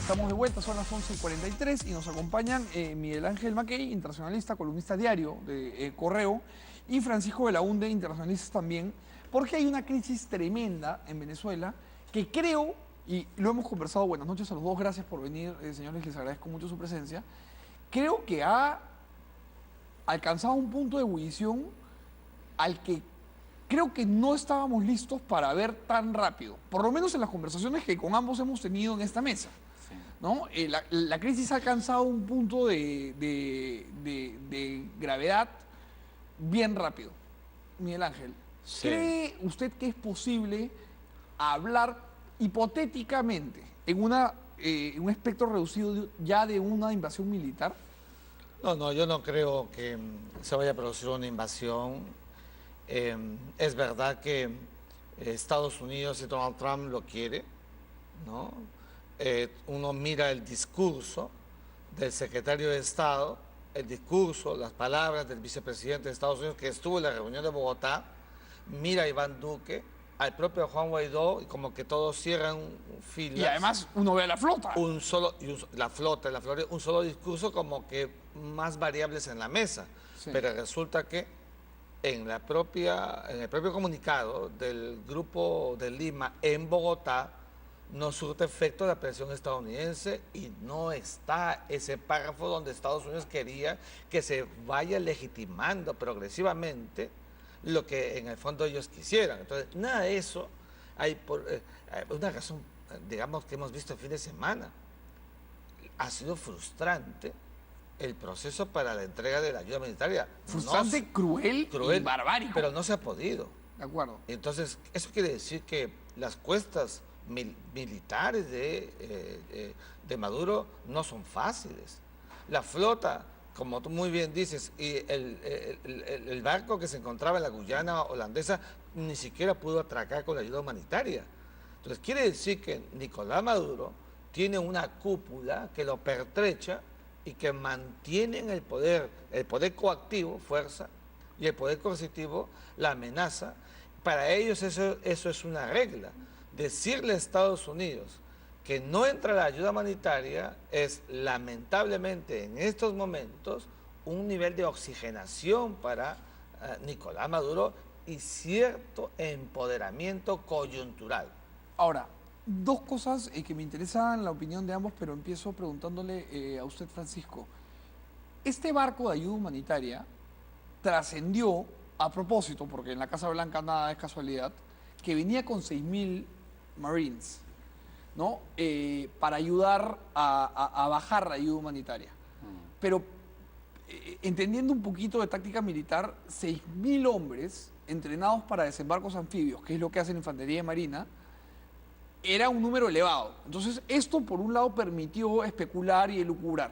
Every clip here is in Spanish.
Estamos de vuelta, son las 11:43 y nos acompañan Miguel Ángel Mackey, internacionalista, columnista diario de Correo, y Francisco Belaúnde, internacionalista también, porque hay una crisis tremenda en Venezuela que creo, y lo hemos conversado, buenas noches a los dos, gracias por venir, señores, les agradezco mucho su presencia, creo que ha alcanzado un punto de ebullición al que creo que no estábamos listos para ver tan rápido, por lo menos en las conversaciones que con ambos hemos tenido en esta mesa. Sí. ¿No? La crisis ha alcanzado un punto de gravedad bien rápido. Miguel Ángel, Sí. ¿cree usted que es posible hablar hipotéticamente en un espectro reducido ya de una invasión militar? No, yo no creo que se vaya a producir una invasión. Es verdad que Estados Unidos y Donald Trump lo quiere, ¿no? Uno mira el discurso del secretario de Estado, el discurso, las palabras del vicepresidente de Estados Unidos que estuvo en la reunión de Bogotá, mira a Iván Duque, al propio Juan Guaidó, y como que todos cierran filas. Y además uno ve a la flota. La flota, un solo discurso como que más variables en la mesa. Sí. Pero resulta que en el propio comunicado del Grupo de Lima en Bogotá no surte efecto la presión estadounidense y no está ese párrafo donde Estados Unidos quería que se vaya legitimando progresivamente lo que en el fondo ellos quisieran. Entonces, nada de eso hay una razón, digamos, que hemos visto el fin de semana. Ha sido frustrante el proceso para la entrega de la ayuda humanitaria. Frustrante, cruel y barbárico. Pero no se ha podido. De acuerdo. Entonces, eso quiere decir que las cuestas militares de Maduro no son fáciles. La flota, como tú muy bien dices, y el barco que se encontraba en la Guyana holandesa ni siquiera pudo atracar con la ayuda humanitaria. Entonces, quiere decir que Nicolás Maduro tiene una cúpula que lo pertrecha y que mantiene en el poder coactivo, fuerza, y el poder coercitivo, la amenaza. Para ellos eso es una regla. Decirle a Estados Unidos que no entra la ayuda humanitaria es lamentablemente en estos momentos un nivel de oxigenación para Nicolás Maduro y cierto empoderamiento coyuntural. Ahora, dos cosas que me interesan la opinión de ambos, pero empiezo preguntándole a usted, Francisco. Este barco de ayuda humanitaria trascendió, a propósito, porque en la Casa Blanca nada es casualidad, que venía con 6.000 Marines, ¿no? Para ayudar a bajar la ayuda humanitaria. Pero entendiendo un poquito de táctica militar, 6.000 hombres entrenados para desembarcos anfibios, que es lo que hace la Infantería de Marina, era un número elevado. Entonces, esto por un lado permitió especular y elucubrar.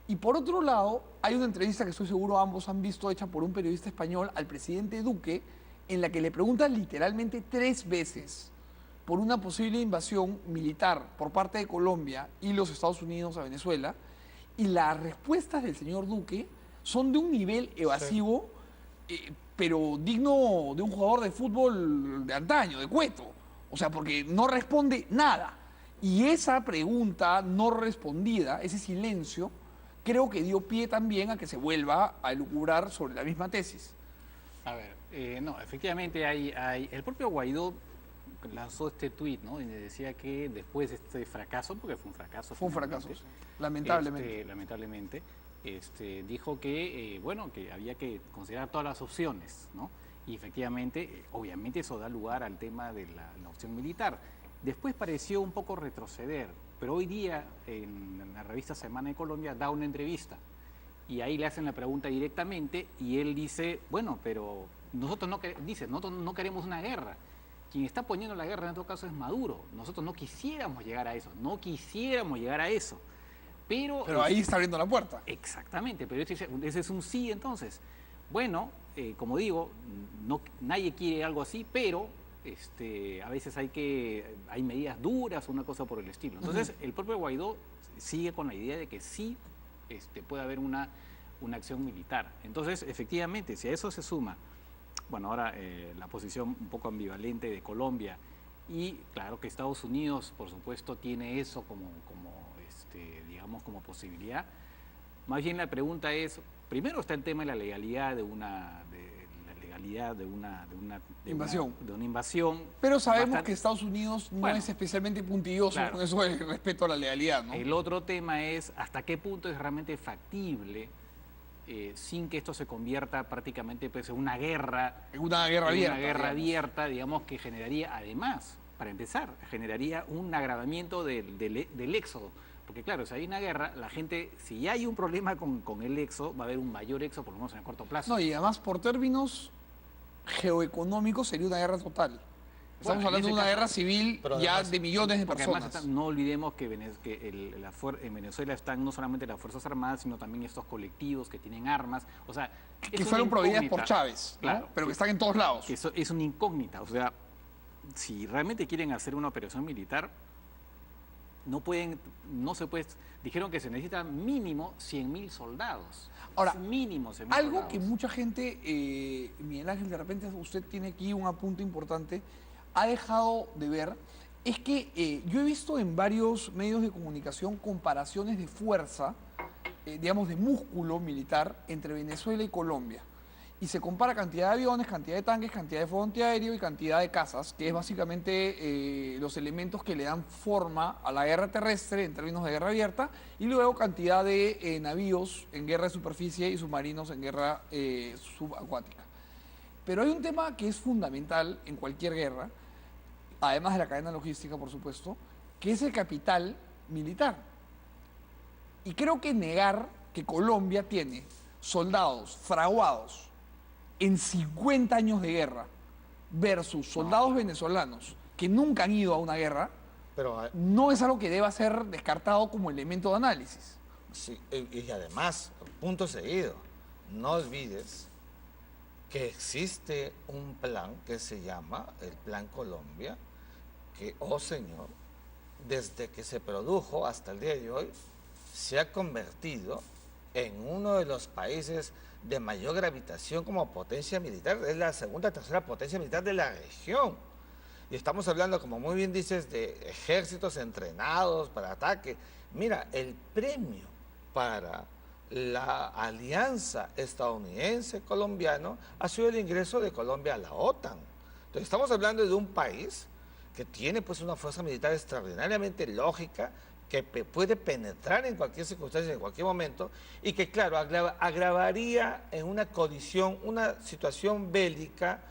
Y por otro lado, hay una entrevista que estoy seguro ambos han visto, hecha por un periodista español al presidente Duque, en la que le preguntan literalmente 3 veces por una posible invasión militar por parte de Colombia y los Estados Unidos a Venezuela, y las respuestas del señor Duque son de un nivel evasivo, pero digno de un jugador de fútbol de antaño, de Cueto. O sea, porque no responde nada. Y esa pregunta no respondida, ese silencio, creo que dio pie también a que se vuelva a elucubrar sobre la misma tesis. A ver, no, efectivamente el propio Guaidó lanzó este tuit, ¿no? Y decía que después de este fracaso, porque fue un fracaso. Fue un fracaso, sí. Lamentablemente. Lamentablemente, dijo que, bueno, que había que considerar todas las opciones, ¿no? Y efectivamente, obviamente eso da lugar al tema de la opción militar. Después pareció un poco retroceder, pero hoy día en la revista Semana de Colombia da una entrevista y ahí le hacen la pregunta directamente y él dice, bueno, pero nosotros no queremos una guerra. Quien está poniendo la guerra en todo caso es Maduro. Nosotros no quisiéramos llegar a eso, Pero ahí está abriendo la puerta. Exactamente, pero ese es un sí entonces. Bueno, como digo, nadie quiere algo así, pero a veces hay medidas duras o una cosa por el estilo. Entonces, el propio Guaidó sigue con la idea de que sí puede haber una acción militar. Entonces, efectivamente, si a eso se suma, bueno, ahora la posición un poco ambivalente de Colombia y claro que Estados Unidos, por supuesto, tiene eso como digamos, como posibilidad. Más bien la pregunta es, primero está el tema de la legalidad de una Invasión. de una invasión. Pero sabemos bastante- que Estados Unidos no Bueno, es especialmente puntilloso claro. con eso del respeto a la legalidad, ¿no? El otro tema es hasta qué punto es realmente factible sin que esto se convierta prácticamente pues, en una guerra. Es una guerra en abierta. Una guerra digamos. abierta, digamos, que generaría además, para empezar, generaría un agravamiento del éxodo. Porque claro, si hay una guerra, la gente, si ya hay un problema con el éxodo, va a haber un mayor éxodo, por lo menos en el corto plazo. No, y además por términos geoeconómicos sería una guerra total. Estamos Bueno, en hablando de ese una caso- guerra civil Pero ya además- de millones de Porque personas. además no olvidemos que, en Venezuela están no solamente las Fuerzas Armadas, sino también estos colectivos que tienen armas. O sea, que es una fueron prohibidas por incógnita. Chávez, ¿no? Claro, Pero que están en todos lados. que eso es una incógnita. O sea, si realmente quieren hacer una operación militar, no se puede. Dijeron que se necesitan mínimo 100.000 soldados. Ahora, mínimo 100.000 Algo soldados. que mucha gente, Miguel Ángel, de repente usted tiene aquí un apunte importante, ha dejado de ver, es que yo he visto en varios medios de comunicación comparaciones de fuerza, digamos de músculo militar, entre Venezuela y Colombia. Y se compara cantidad de aviones, cantidad de tanques, cantidad de fuego antiaéreo y cantidad de cazas, que es básicamente los elementos que le dan forma a la guerra terrestre en términos de guerra abierta, y luego cantidad de navíos en guerra de superficie y submarinos en guerra subacuática. Pero hay un tema que es fundamental en cualquier guerra, además de la cadena logística, por supuesto, que es el capital militar. Y creo que negar que Colombia tiene soldados fraguados en 50 años de guerra versus soldados venezolanos que nunca han ido a una guerra, Pero no es algo que deba ser descartado como elemento de análisis. sí, y además, punto seguido, no olvides que existe un plan que se llama el Plan Colombia, que, oh señor, desde que se produjo hasta el día de hoy, se ha convertido en uno de los países de mayor gravitación como potencia militar. Es la segunda o tercera potencia militar de la región. Y estamos hablando, como muy bien dices, de ejércitos entrenados para ataque. Mira, el premio para la alianza estadounidense-colombiano ha sido el ingreso de Colombia a la OTAN. Entonces estamos hablando de un país que tiene pues una fuerza militar extraordinariamente lógica, que puede penetrar en cualquier circunstancia, en cualquier momento, y que, claro, agravaría en una colisión, una situación bélica,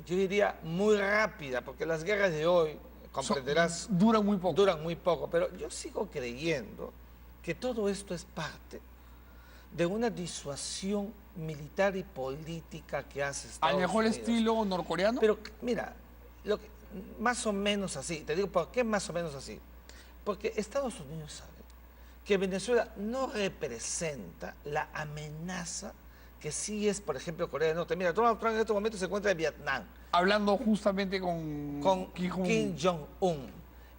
yo diría, muy rápida, porque las guerras de hoy, comprenderás, Duran muy poco. duran muy poco, pero yo sigo creyendo que todo esto es parte de una disuasión militar y política que hace Estados Al mejor Unidos. estilo norcoreano. Pero mira, más o menos así, te digo, ¿por qué más o menos así? Porque Estados Unidos sabe que Venezuela no representa la amenaza que sí es, por ejemplo, Corea del Norte. Mira, Donald Trump en este momento se encuentra en Vietnam Hablando justamente con Kim Jong-un.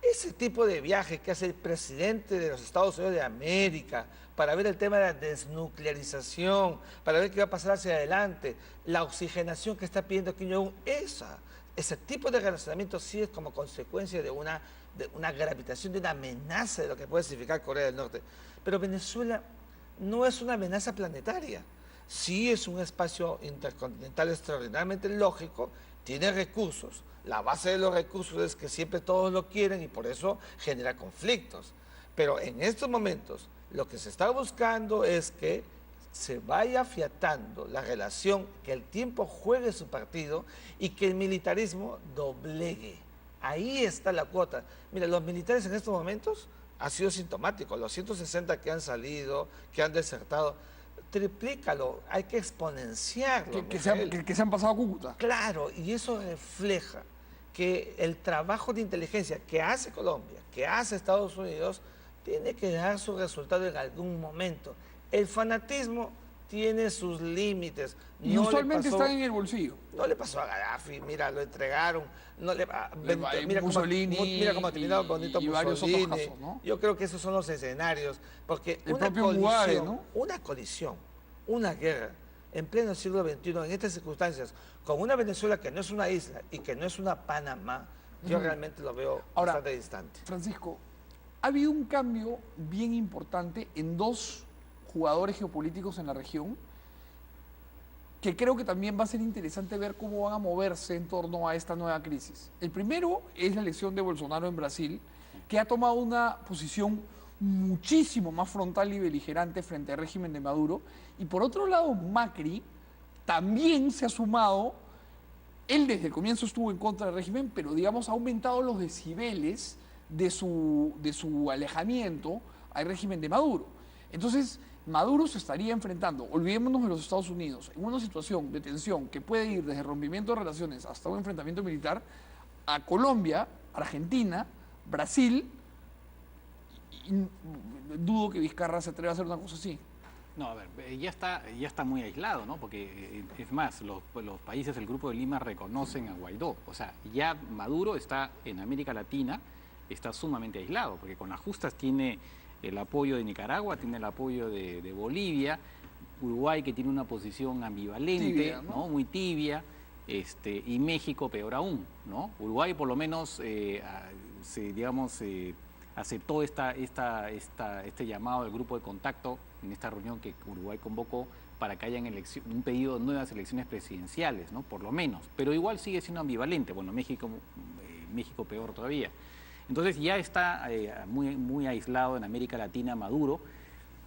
Ese tipo de viaje que hace el presidente de los Estados Unidos de América para ver el tema de la desnuclearización, para ver qué va a pasar hacia adelante, la oxigenación que está pidiendo Kim Jong-un, ese tipo de relacionamiento sí es como consecuencia de una gravitación, de una amenaza de lo que puede significar Corea del Norte. Pero Venezuela no es una amenaza planetaria. Sí es un espacio intercontinental extraordinariamente lógico, tiene recursos. La base de los recursos es que siempre todos lo quieren y por eso genera conflictos. Pero en estos momentos lo que se está buscando es que se vaya afiatando la relación, que el tiempo juegue su partido y que el militarismo doblegue. Ahí está la cuota. Mira, los militares en estos momentos ha sido sintomático. Los 160 que han salido, que han desertado, triplícalo, hay que exponenciarlo. que se han pasado a Cúcuta. Claro, y eso refleja que el trabajo de inteligencia que hace Colombia, que hace Estados Unidos, tiene que dar su resultado en algún momento. El fanatismo tiene sus límites. Y No le usualmente pasó- están en el bolsillo. no le pasó a Gaddafi, mira, lo entregaron. No le, Mussolini mira cómo ha terminado bonito y varios otros Mussolini. casos, ¿no? Yo creo que esos son los escenarios, porque El una propio colisión, Mugabe, ¿no? una colisión, una guerra en pleno siglo XXI, en estas circunstancias, con una Venezuela que no es una isla y que no es una Panamá, yo realmente lo veo Ahora, bastante distante. Francisco, ha habido un cambio bien importante en dos jugadores geopolíticos en la región que creo que también va a ser interesante ver cómo van a moverse en torno a esta nueva crisis. El primero es la elección de Bolsonaro en Brasil, que ha tomado una posición muchísimo más frontal y beligerante frente al régimen de Maduro. Y por otro lado, Macri también se ha sumado. Él desde el comienzo estuvo en contra del régimen, pero digamos ha aumentado los decibeles de su alejamiento al régimen de Maduro. Entonces, Maduro se estaría enfrentando, olvidémonos de los Estados Unidos, en una situación de tensión que puede ir desde rompimiento de relaciones hasta un enfrentamiento militar, a Colombia, Argentina, Brasil, y dudo que Vizcarra se atreva a hacer una cosa así. No, a ver, ya está muy aislado, ¿no? Porque, es más, los países del Grupo de Lima reconocen a Guaidó. O sea, ya Maduro está en América Latina, está sumamente aislado, porque con las justas tiene el apoyo de Nicaragua, tiene el apoyo de Bolivia, Uruguay que tiene una posición ambivalente, Tibia, ¿no? Muy tibia, y México peor aún, ¿no? Uruguay por lo menos, aceptó este llamado del grupo de contacto en esta reunión que Uruguay convocó para que hayan un pedido de nuevas elecciones presidenciales, ¿no? Por lo menos, pero igual sigue siendo ambivalente. Bueno, México peor todavía. Entonces ya está muy aislado en América Latina Maduro,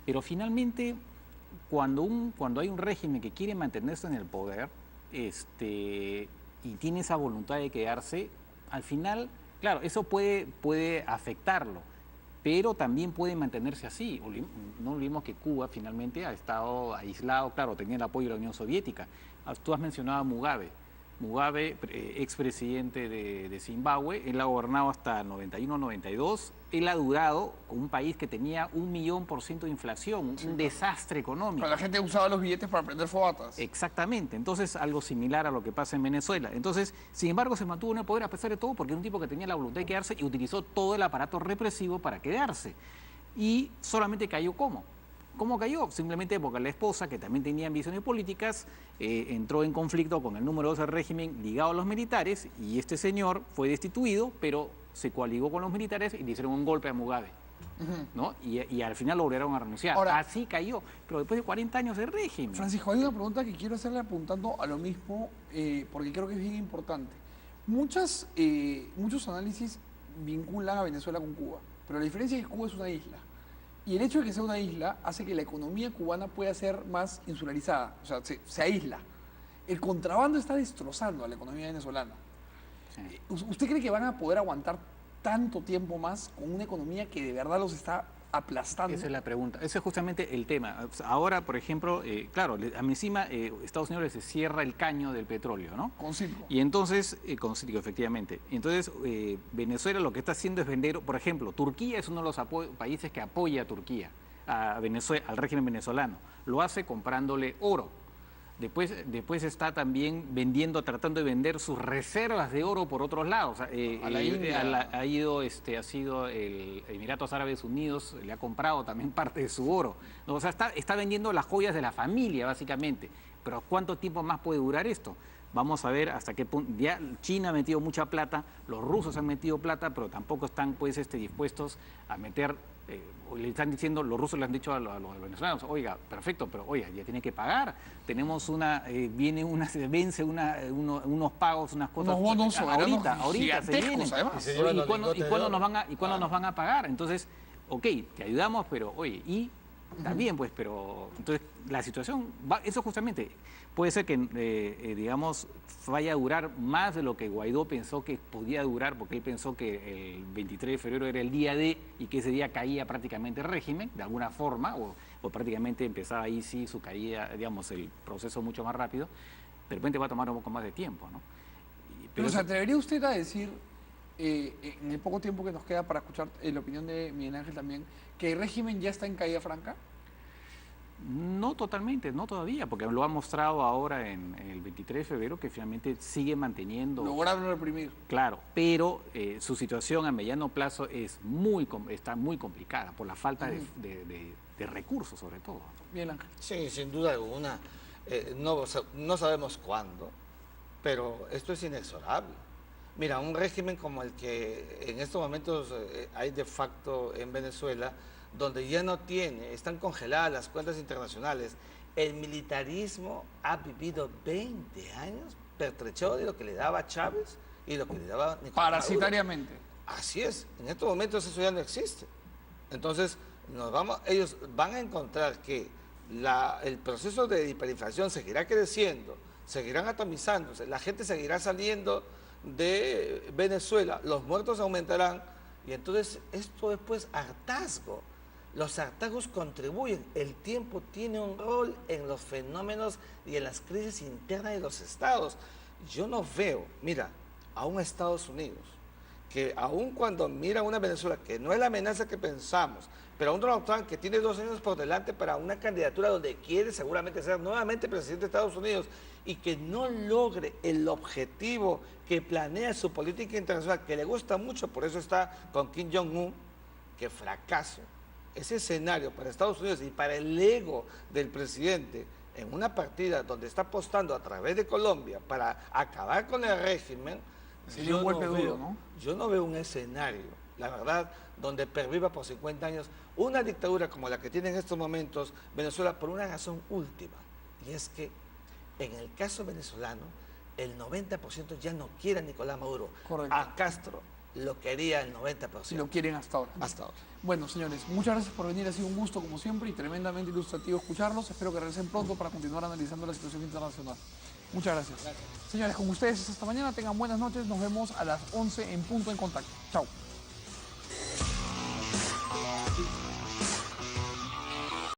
pero finalmente cuando hay un régimen que quiere mantenerse en el poder y tiene esa voluntad de quedarse, al final, claro, eso puede afectarlo, pero también puede mantenerse así. No olvidemos que Cuba finalmente ha estado aislado, claro, tenía el apoyo de la Unión Soviética. Tú has mencionado a Mugabe, expresidente de Zimbabue. Él ha gobernado hasta 91-92. Él ha durado con un país que tenía 1.000.000% de inflación, un desastre económico. Pero la gente usaba los billetes para prender fogatas. Exactamente. Entonces, algo similar a lo que pasa en Venezuela. Entonces, sin embargo, se mantuvo en el poder a pesar de todo porque era un tipo que tenía la voluntad de quedarse y utilizó todo el aparato represivo para quedarse. Y solamente cayó ¿cómo? ¿Cómo cayó? Simplemente porque la esposa, que también tenía ambiciones políticas, entró en conflicto con el número 2 del régimen ligado a los militares y este señor fue destituido, pero se coaligó con los militares y le hicieron un golpe a Mugabe, ¿no? Y al final lograron renunciar. Ahora, así cayó, pero después de 40 años de régimen. Francisco, hay una pregunta que quiero hacerle apuntando a lo mismo, porque creo que es bien importante. Muchos análisis vinculan a Venezuela con Cuba, pero la diferencia es que Cuba es una isla. Y el hecho de que sea una isla hace que la economía cubana pueda ser más insularizada, o sea, se aísla. El contrabando está destrozando a la economía venezolana. Sí. ¿Usted cree que van a poder aguantar tanto tiempo más con una economía que de verdad los está aplastando? Esa es la pregunta. Ese es justamente el tema. Ahora, por ejemplo, claro, encima Estados Unidos les cierra el caño del petróleo, ¿no? Con Citgo. Y entonces, con Citgo, efectivamente. Entonces, Venezuela lo que está haciendo es vender, por ejemplo, Turquía es uno de los países que apoya a Turquía, a Venezuela, al régimen venezolano. Lo hace comprándole oro. Después está también tratando de vender sus reservas de oro por otros lados. A la India. Ha sido el Emiratos Árabes Unidos, le ha comprado también parte de su oro. ¿No? O sea, está vendiendo las joyas de la familia, básicamente. Pero ¿cuánto tiempo más puede durar esto? Vamos a ver hasta qué punto. Ya China ha metido mucha plata, los rusos han metido plata, pero tampoco están dispuestos a meter. Le están diciendo, los rusos le han dicho a los venezolanos, oiga, perfecto, pero oiga, ya tiene que pagar. Tenemos se vence unos pagos, unas cosas. Unos bonos soberanos ahorita se vienen. Además. ¿Y cuándo nos van a pagar? Entonces, ok, te ayudamos, pero oye, y también, pues, pero entonces la situación, eso justamente puede ser que, digamos, vaya a durar más de lo que Guaidó pensó que podía durar, porque él pensó que el 23 de febrero era el día D y que ese día caía prácticamente el régimen, de alguna forma, o prácticamente empezaba ahí sí su caída, digamos, el proceso mucho más rápido. De repente va a tomar un poco más de tiempo, ¿no? Pero ¿se atrevería usted a decir, en el poco tiempo que nos queda para escuchar la opinión de Miguel Ángel también, que el régimen ya está en caída franca? No totalmente, no todavía, porque lo ha mostrado ahora en el 23 de febrero que finalmente sigue manteniendo. Lograron reprimir. Claro, pero su situación a mediano plazo está muy complicada por la falta de recursos, sobre todo. Bien, Ángel. Sí, sin duda alguna. No sabemos cuándo, pero esto es inexorable. Mira, un régimen como el que en estos momentos hay de facto en Venezuela, donde ya no tiene, están congeladas las cuentas internacionales, el militarismo ha vivido 20 años pertrechado de lo que le daba Chávez y lo que le daba Nicolás Maduro. Parasitariamente. Así es, en estos momentos eso ya no existe. Entonces, ellos van a encontrar que el proceso de hiperinflación seguirá creciendo, seguirán atomizándose, la gente seguirá saliendo de Venezuela, los muertos aumentarán y entonces esto es pues hartazgo. Los hartazgos contribuyen, el tiempo tiene un rol en los fenómenos y en las crisis internas de los estados. Yo no veo, mira, a un Estados Unidos que aun cuando mira una Venezuela que no es la amenaza que pensamos, pero a un Donald Trump que tiene 2 años por delante para una candidatura donde quiere seguramente ser nuevamente presidente de Estados Unidos y que no logre el objetivo que planea su política internacional, que le gusta mucho, por eso está con Kim Jong-un, que fracaso. Ese escenario para Estados Unidos y para el ego del presidente en una partida donde está apostando a través de Colombia para acabar con el régimen, sería un golpe duro, ¿no? Yo no veo un escenario, la verdad, donde perviva por 50 años una dictadura como la que tiene en estos momentos Venezuela por una razón última, y es que en el caso venezolano el 90% ya no quiere a Nicolás Maduro. Correcto. A Castro lo quería el 90%. Si lo quieren hasta ahora. Hasta ahora. Bueno, señores, muchas gracias por venir. Ha sido un gusto, como siempre, y tremendamente ilustrativo escucharlos. Espero que regresen pronto para continuar analizando la situación internacional. Muchas gracias. Señores, con ustedes es hasta mañana. Tengan buenas noches. Nos vemos a las 11 en punto en Contacto. Chao.